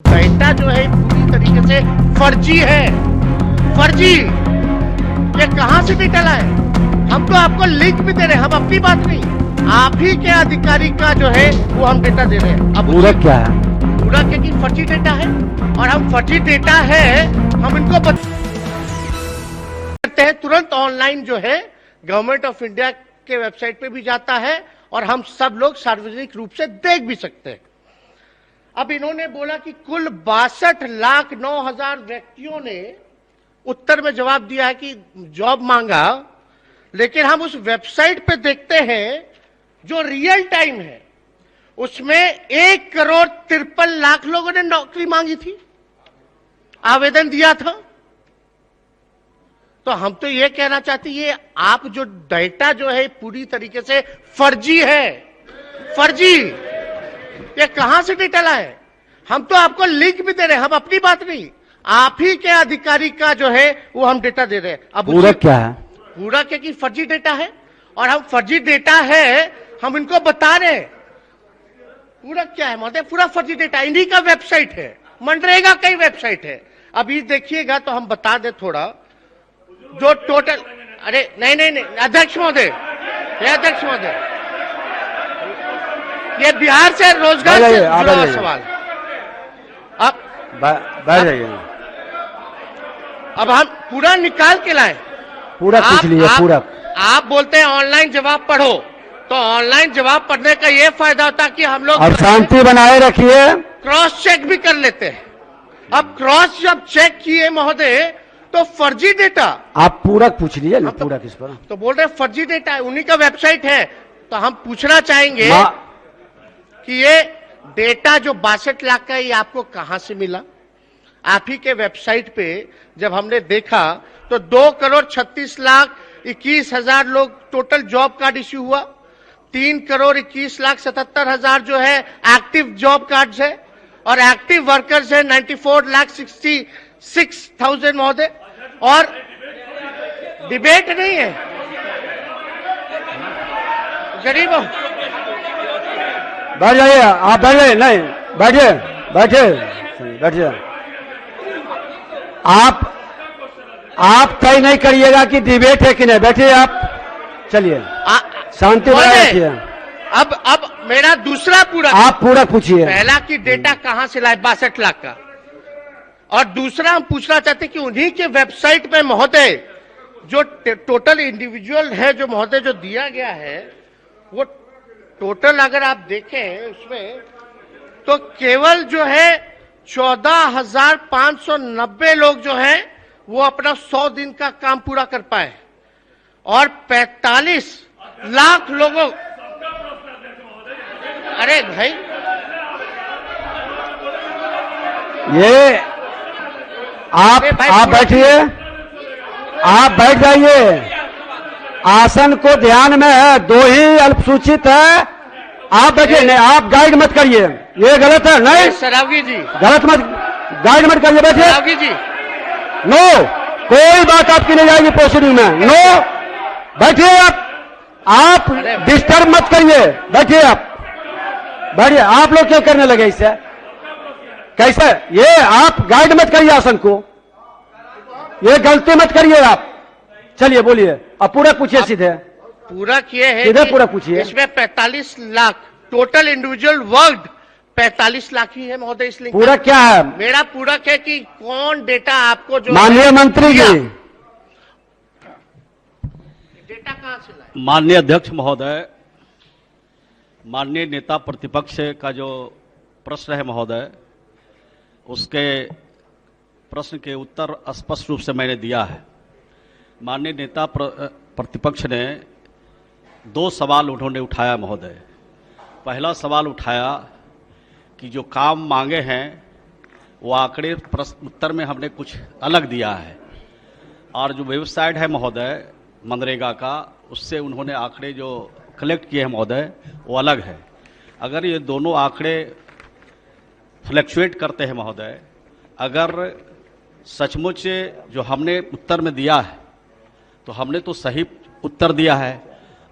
Data जो है पूरी तरीके से फर्जी है। फर्जी ये कहां से डेटा लाए? हम तो आपको लिंक भी दे रहे हैं, हम अपनी बात नहीं, आप ही के अधिकारी का जो है वो हम डेटा दे रहे हैं। अब पूरा क्या है? पूरा क्या कि फर्जी डेटा है, और हम फर्जी डेटा है हम इनको करते हैं तुरंत ऑनलाइन जो है गवर्नमेंट ऑफ इंडिया के वेबसाइट पे भी जाता है और हम सब लोग सार्वजनिक रूप से देख भी सकते हैं। अब इन्होंने बोला कि कुल 62,09,000 व्यक्तियों ने उत्तर में जवाब दिया है कि जॉब मांगा, लेकिन हम उस वेबसाइट पे देखते हैं जो रियल टाइम है उसमें 1,53,00,000 लोगों ने नौकरी मांगी थी, आवेदन दिया था। तो हम तो ये कहना चाहते हैं ये आप जो डेटा जो है पूरी तरीके से फर्जी है। फर्जी ये कहां से डेटा लाए? हम तो आपको लिंक भी दे रहे हैं, हम अपनी बात नहीं, आप ही के अधिकारी का जो है वो हम डेटा दे रहे हैं। अब पूरा क्या है? पूरा क्या कि फर्जी डेटा है, और हम फर्जी डेटा है हम इनको बता रहे हैं। पूरा क्या है महोदय? पूरा फर्जी डेटा इन्हीं का वेबसाइट है, मनरेगा का ही वेबसाइट है। अभी देखिएगा तो हम बता दे थोड़ा जो टोटल। अरे नहीं नहीं नहीं अध्यक्ष महोदय, अध्यक्ष महोदय, ये बिहार से रोजगार से जुड़ा सवाल। अब बैठ जाइए। अब हम पूरा निकाल के लाए, पूरा पूछ लीजिए। पूरा आप बोलते हैं ऑनलाइन जवाब पढ़ो, तो ऑनलाइन जवाब पढ़ने का ये फायदा होता है कि हम लोग अब शांति बनाए रखिए, क्रॉस चेक भी कर लेते हैं। अब क्रॉस जब चेक किए महोदय तो फर्जी डेटा। आप पूरा पूछ लीजिए। पूरा किस पर? तो बोल रहे फर्जी डेटा है, उन्हीं का वेबसाइट है। तो हम पूछना चाहेंगे कि ये डेटा जो 62 लाख का है ये आपको कहां से मिला? आप ही के वेबसाइट पे जब हमने देखा तो 2,36,21,000 लोग टोटल जॉब कार्ड इश्यू हुआ, 3,21,77,000 जो है एक्टिव जॉब कार्ड्स है, और एक्टिव वर्कर्स है 94,66,000 महोदय। और डिबेट नहीं है गरीबों। बैठ जाइए, आप बैठ जाइए। नहीं बैठिए, बैठिए। आप तय नहीं करिएगा कि डिबेट है कि नहीं। बैठिए आप, चलिए शांति बनाए रखिए। अब मेरा दूसरा पूरा, आप पूरा पूछिए। पहला कि डेटा कहां से लाए 62 लाख का, और दूसरा हम पूछना चाहते हैं कि उन्हीं के वेबसाइट पे महोदय जो टोटल इंडिविजुअल है जो महोदय जो दिया गया है वो टोटल अगर आप देखें उसमें तो केवल जो है 14,590 लोग जो है वो अपना 100 दिन का काम पूरा कर पाए, और 45 लाख लोगों। अरे भाई ये आप बैठिए, आप बैठ जाइए। आसन को ध्यान में है, 2 ही अल्पसूचित है। आप बैठिए, नहीं आप गाइड मत करिए, ये गलत है। नहीं सरावगी जी, गलत मत गाइड मत करिए। बैठिए सरावगी जी, नो, कोई बात आपकी नहीं जाएगी प्रोसीडिंग में। नो, बैठिए आप डिस्टर्ब मत करिए। बैठिए आप, बैठिए। आप लोग क्यों करने लगे इससे? कैसे? ये आप गाइड मत करिए आसन को, ये गलती मत करिए आप। चलिए बोलिए, अब पूरा पूछिए। सीधे पूरा किए हैं, सीधे पूरा पूछिए। इसमें 45 lakh total individual work 45 lakh ही है महोदय। इस लिंक पूरा क्या है? मेरा पूरा है कि कौन डेटा आपको जो माननीय मंत्री जी, डेटा कहां से लाए? माननीय अध्यक्ष महोदय, माननीय नेता प्रतिपक्ष का जो प्रश्न है महोदय, उसके प्रश्न के उत्तर स्पष्ट रूप से मैंने दिया है। माननीय नेता प्रतिपक्ष ने 2 सवाल उन्होंने उठाया महोदय। पहला सवाल उठाया कि जो काम मांगे हैं वो आंकड़े उत्तर में हमने कुछ अलग दिया है, और जो वेबसाइट है महोदय मनरेगा का, उससे उन्होंने आंकड़े जो कलेक्ट किए हैं महोदय वो अलग है। अगर ये दोनों आंकड़े फ्लक्चुएट करते हैं महोदय, अगर सचमुच जो हमने उत्तर में दिया है तो हमने तो सही उत्तर दिया है।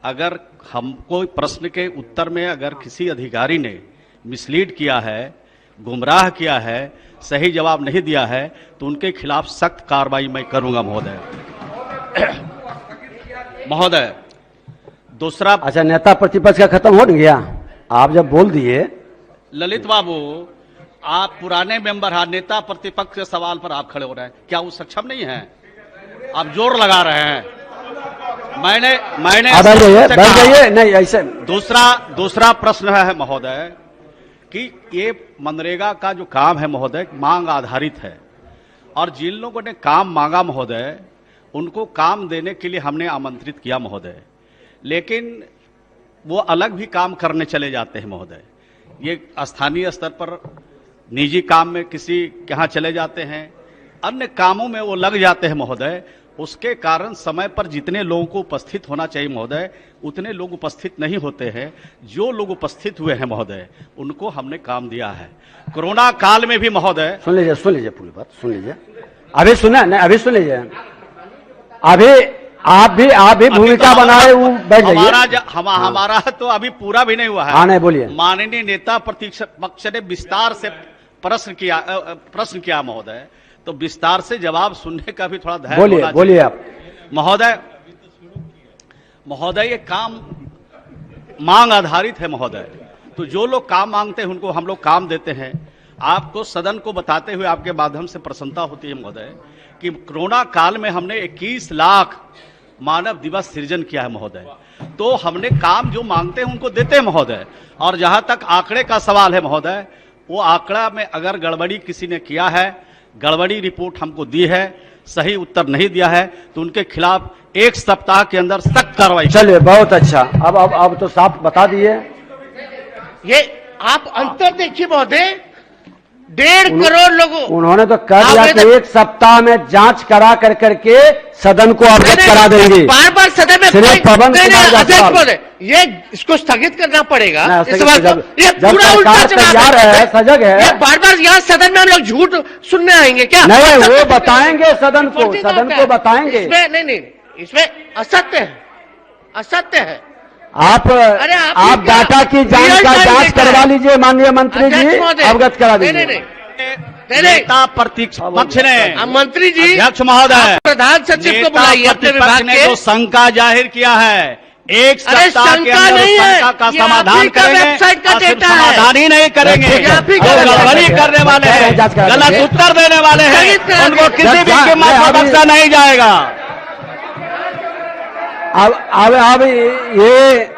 अगर हमको प्रश्न के उत्तर में अगर किसी अधिकारी ने मिसलीड किया है गुमराह किया है, सही जवाब नहीं दिया है, तो उनके खिलाफ सख्त कार्रवाई मैं करूंगा महोदय। महोदय, दूसरा, अच्छा, नेता प्रतिपक्ष का खत्म हो गया, आप जब बोल दिए। ललित बाबू, आप पुराने मेंबर हैं, नेता प्रतिपक्ष के सवाल पर आप खड़े हो रहे हैं, क्या वो सक्षम नहीं है? आप जोर लगा रहे हैं। मैंने बैठ जाइए, नहीं ऐसे। दूसरा प्रश्न है महोदय कि ये मनरेगा का जो काम है महोदय, मांग आधारित है, और जिन लोगों ने काम मांगा महोदय, उनको काम देने के लिए हमने आमंत्रित किया महोदय, लेकिन वो अलग भी काम करने चले जाते हैं महोदय। ये स्थानीय स्तर पर निजी काम में किसी के यहाँ चले जाते हैं, अन्य कामों में वो लग जाते हैं महोदय। उसके कारण समय पर जितने लोगों को उपस्थित होना चाहिए महोदय, उतने लोग उपस्थित नहीं होते हैं। जो लोग उपस्थित हुए हैं महोदय, उनको हमने काम दिया है। कोरोना काल में भी महोदय, सुन लीजिए पूरी बात सुन लीजिए। अभी सुना नहीं, अभी सुन लीजिए। अभी आप भी भूमिका बनाए, बैठ जाइए। हमारा तो अभी पूरा भी नहीं हुआ है। हाँ, नहीं, बोलिए। माननीय नेता प्रतिपक्ष ने विस्तार से प्रश्न किया महोदय, तो विस्तार से जवाब सुनने का भी थोड़ा धैर्य बोलिए आप। महोदय, ये काम मांग आधारित है महोदय, तो जो लोग काम मांगते हैं उनको हम लोग काम देते हैं। आपको सदन को बताते हुए आपके माध्यम से प्रसन्नता होती है महोदय कि कोरोना काल में हमने 21 लाख मानव दिवस सृजन किया है महोदय, तो हमने काम जो मांगते हैं उनको देते हैं महोदय। और जहां तक आंकड़े का सवाल है महोदय, वो आंकड़ा में अगर गड़बड़ी किसी ने किया है, गड़बड़ी रिपोर्ट हमको दी है, सही उत्तर नहीं दिया है, तो उनके खिलाफ 1 सप्ताह के अंदर सख्त कार्रवाई। चलिए, बहुत अच्छा। अब तो साफ बता दिए। ये आप अंतर देखिए महोदय, 1.5 करोड़ लोगों, उन्होंने तो कह दिया कि 1 सप्ताह में जांच करा करके सदन को अवगत करा देंगे। बार सदन में सिर्फ पवन कुमार ये इसको स्थगित करना पड़ेगा। इस बात ये पूरा उल्टा तैयार है, सजग है। बार यहाँ सदन में हम लोग झूठ सुनने आएंगे क्या? नहीं, वो बताएंगे सदन को बताएंगे। नहीं, इसमें असत्य है। आप डाटा की जांच करवा लीजिए माननीय मंत्री जी, अवगत करा दीजिए। नेता प्रतिपक्ष ने, मंत्री जी, अध्यक्ष महोदय, प्रधान सचिव को बुलाइए अपने विभाग ने जो शंका जाहिर किया है, 1 सप्ताह के अंदर शंका का समाधान करेंगे, और सिर्फ समाधान ही नहीं करेंगे, गड़बड़ी करने वाले हैं, गलत उत्तर देने वाले हैं, उनको किसी भी कीमत पर बख्शा नहीं जाएगा। अब ये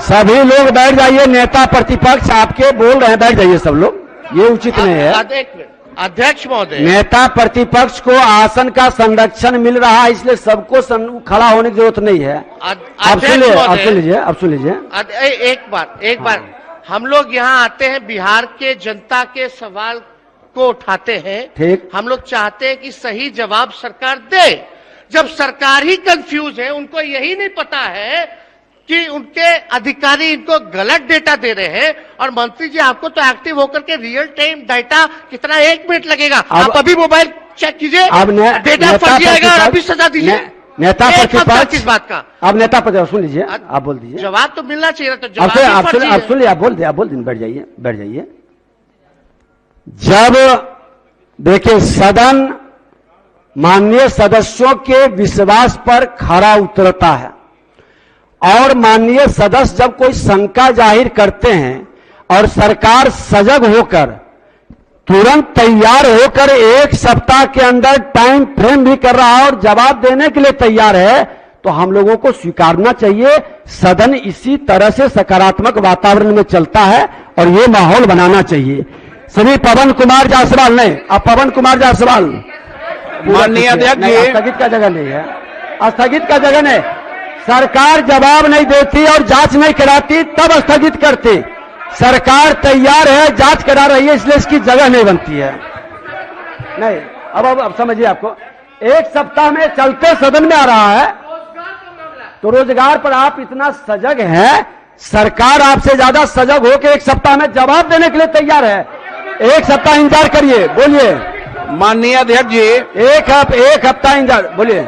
सभी लोग बैठ जाइए। नेता प्रतिपक्ष आपके बोल रहे हैं, बैठ जाइए सब लोग, ये उचित नहीं है। अध्यक्ष महोदय, नेता प्रतिपक्ष को आसन का संरक्षण मिल रहा है, इसलिए सबको खड़ा होने की जरूरत नहीं है। अब सुन लीजिए। एक बार हम लोग यहाँ आते हैं, बिहार के जनता के सवाल को उठाते हैं। ठीक, हम लोग चाहते हैं कि सही जवाब सरकार दे। जब सरकार ही कंफ्यूज है, उनको यही नहीं पता है कि उनके अधिकारी इनको गलत डेटा दे रहे हैं, और मंत्री जी आपको तो एक्टिव होकर के रियल टाइम डेटा कितना 1 मिनट लगेगा, आप अभी मोबाइल चेक कीजिए, डेटा फट जाएगा और अभी सजा दीजिए। नेता प्रतिपक्ष किस बात का? अब नेता प्रतिपक्ष सुन लीजिए, आप बोल दीजिए। जवाब तो मिलना चाहिए, तो आप सुन लीजिए, आप बोल दीजिए, बैठ जाइए। जब देखिए सदन माननीय सदस्यों के विश्वास पर खरा उतरता है, और माननीय सदस्य जब कोई शंका जाहिर करते हैं और सरकार सजग होकर तुरंत तैयार होकर 1 सप्ताह के अंदर टाइम फ्रेम भी कर रहा है और जवाब देने के लिए तैयार है, तो हम लोगों को स्वीकारना चाहिए। सदन इसी तरह से सकारात्मक वातावरण में चलता है और ये माहौल बनाना चाहिए। श्री पवन कुमार जायसवाल ने, अब पवन कुमार जायसवाल, माननीय अध्यक्ष जी, स्थगित का जगह नहीं है, स्थगित का जगह नहीं। सरकार जवाब नहीं देती और जांच नहीं कराती तब स्थगित करती। सरकार तैयार है, जांच करा रही है, इसलिए इसकी जगह नहीं बनती है। नहीं, अब समझिए, आपको 1 सप्ताह में चलते सदन में आ रहा है, तो रोजगार पर आप इतना सजग हैं, सरकार आपसे ज्यादा सजग होकर 1 सप्ताह में जवाब देने के लिए तैयार है। 1 सप्ताह इंतजार करिए, बोलिए। माननीय अध्यक्ष जी, एक हफ्ता इंतजार, बोलिए।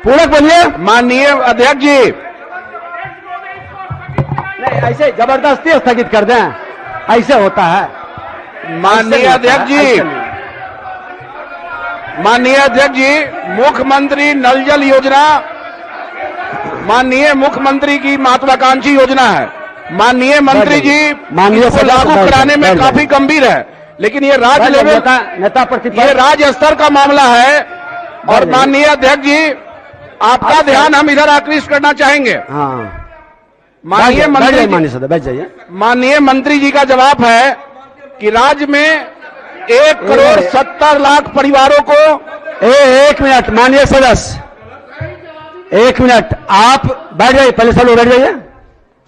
पूरक बोलिए। माननीय अध्यक्ष जी, नहीं, ऐसे जबरदस्ती स्थगित कर दें, ऐसे होता है। माननीय अध्यक्ष जी, माननीय अध्यक्ष जी, मुख्यमंत्री नल जल योजना माननीय मुख्यमंत्री की महत्वाकांक्षी योजना है। माननीय मंत्री जी, माननीय इसको लागू सदस्य, कराने में बैठ जाइए। काफी गंभीर है, लेकिन ये राज्य लेवल, नेता ये प्रतिपक्ष, राज्य स्तर का मामला है। और जाइए। माननीय अध्यक्ष जी, आपका ध्यान हम इधर आकृष्ट करना चाहेंगे। हाँ, माननीय मंत्री जी, माननीय सदस्य बैठ जाइए। माननीय मंत्री जी का जवाब है कि राज्य में 1,70,00,000 परिवारों को एक मिनट माननीय सदस्य, एक मिनट, आप बैठ जाइए, पहले सब लोग बैठ जाइए,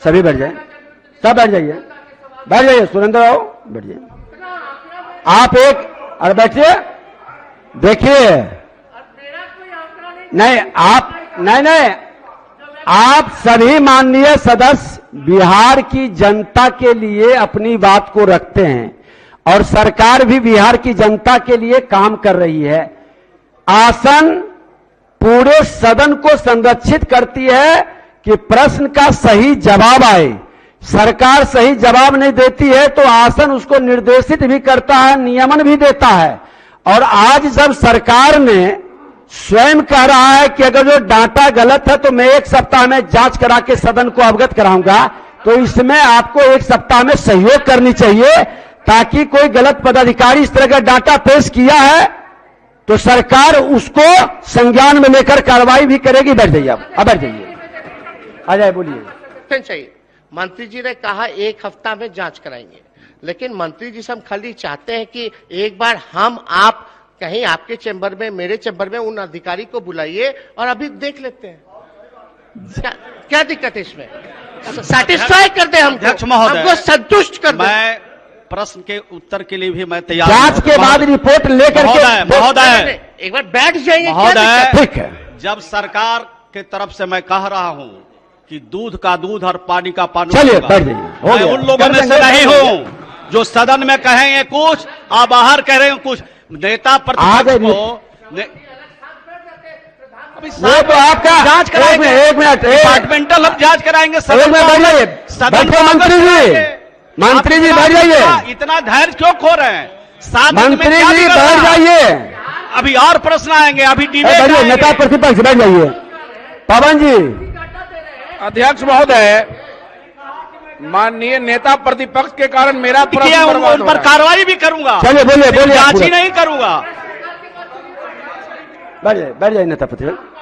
सभी बैठ जाइए, सब बैठ जाइए, बैठ जाइए, सुरेंद्र आओ, बैठ जाइए। आप एक, अरे बैठिए, देखिए, नहीं आप, नहीं, आप सभी माननीय सदस्य बिहार की जनता के लिए अपनी बात को रखते हैं और सरकार भी बिहार की जनता के लिए काम कर रही है। आसन पूरे सदन को संरक्षित करती है कि प्रश्न का सही जवाब आए। सरकार सही जवाब नहीं देती है तो आसन उसको निर्देशित भी करता है, नियमन भी देता है। और आज जब सरकार ने स्वयं कह रहा है कि अगर जो डाटा गलत है तो मैं 1 सप्ताह में जांच करा के सदन को अवगत कराऊंगा, तो इसमें आपको 1 सप्ताह में सहयोग करनी चाहिए, ताकि कोई गलत पदाधिकारी इस तरह का डाटा पेश किया है तो सरकार उसको संज्ञान में लेकर कार्रवाई भी करेगी। बैठ जाइए, आप अब बैठ जाइए, आ जाए, बोलिए। चाहिए, मंत्री जी ने कहा 1 हफ्ता में जांच कराएंगे, लेकिन मंत्री जी से हम खाली चाहते हैं कि एक बार हम आप कहीं आपके चैम्बर में, मेरे चैम्बर में, उन अधिकारी को बुलाइए और अभी देख लेते हैं क्या दिक्कत है इसमें। सेटिस्फाई कर दे अध्यक्ष महोदय, हमको संतुष्ट कर दे। मैं प्रश्न के उत्तर के लिए भी मैं तैयार जांच के बाद रिपोर्ट लेकर के, महोदय, एक बार बैठ जाइए। महोदय, ठीक है, जब सरकार के तरफ से मैं कह रहा हूं कि दूध का दूध और पानी का पानी, चलिए बैठ जाइए, हो मैं गया। उन लोगों में से नहीं हूं जो सदन में कहेंगे कुछ और बाहर कह रहे हैं कुछ। नेता प्रतिपक्ष को वो तो आपका जांच कराएंगे, एक मिनट, डिपार्टमेंटल हम जांच कराएंगे। एक मिनट बैठ जाइए, बैठो मंत्री जी, मंत्री जी बैठ जाइए, इतना धैर्य क्यों खो रहे हैं? मंत्री जी बैठ जाइए, अभी और प्रश्न आएंगे, अभी बैठिए, डिबेट नेता प्रतिपक्ष बैठ जाइए। पवन जी, अध्यक्ष महोदय, माननीय नेता प्रतिपक्ष के कारण मेरा प्रश्न बर्बाद उन हो पर रहा है। कार्रवाई भी करूंगा, चलिए बोलिए, बोलिए, जांच ही नहीं करूंगा। बैठ जाइए नेता प्रतिपक्ष।